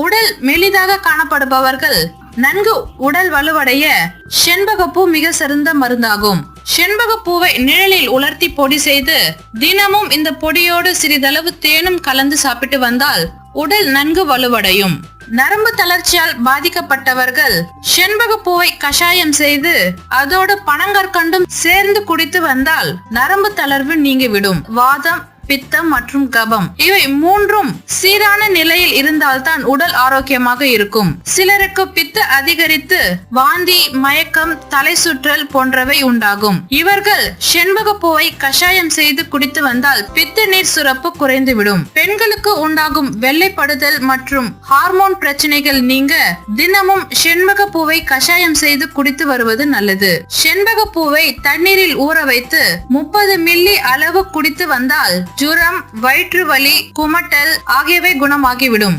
உடல் மெலிதாக காணப்படுபவர்கள் நன்கு உடல் வலுவடைய செண்பகப்பூ மிக சிறந்த மருந்தாகும். செண்பகப்பூவை நிழலில் உலர்த்தி பொடி செய்து தினமும் இந்த பொடியோடு சிறிதளவு தேனும் கலந்து சாப்பிட்டு வந்தால் உடல் நன்கு வலுவடையும். நரம்பு தளர்ச்சியால் பாதிக்கப்பட்டவர்கள் செண்பகப்பூவை கஷாயம் செய்து அதோடு பனங்கற்கண்டும் சேர்ந்து குடித்து வந்தால் நரம்பு தளர்வு நீங்கிவிடும். வாதம், பித்தம் மற்றும் கபம் இவை மூன்றும் சீரான நிலையில் இருந்தால்தான் உடல் ஆரோக்கியமாக இருக்கும். சிலருக்கு பித்த அதிகரித்து வாந்தி, மயக்கம், தலை சுற்றல் போன்றவை உண்டாகும். இவர்கள் செண்பகப்பூவை கஷாயம் செய்து குடித்து வந்தால் பித்த நீர் சுரப்பு குறைந்துவிடும். பெண்களுக்கு உண்டாகும் வெள்ளைப்படுதல் மற்றும் ஹார்மோன் பிரச்சனைகள் நீங்க தினமும் செண்பகப்பூவை கஷாயம் செய்து குடித்து வருவது நல்லது. செண்பகப்பூவை தண்ணீரில் ஊற வைத்து 30 மில்லி அளவு குடித்து வந்தால் ஜுரம், வயிற்று வலி, குமட்டல் ஆகியவை குணமாகிவிடும்.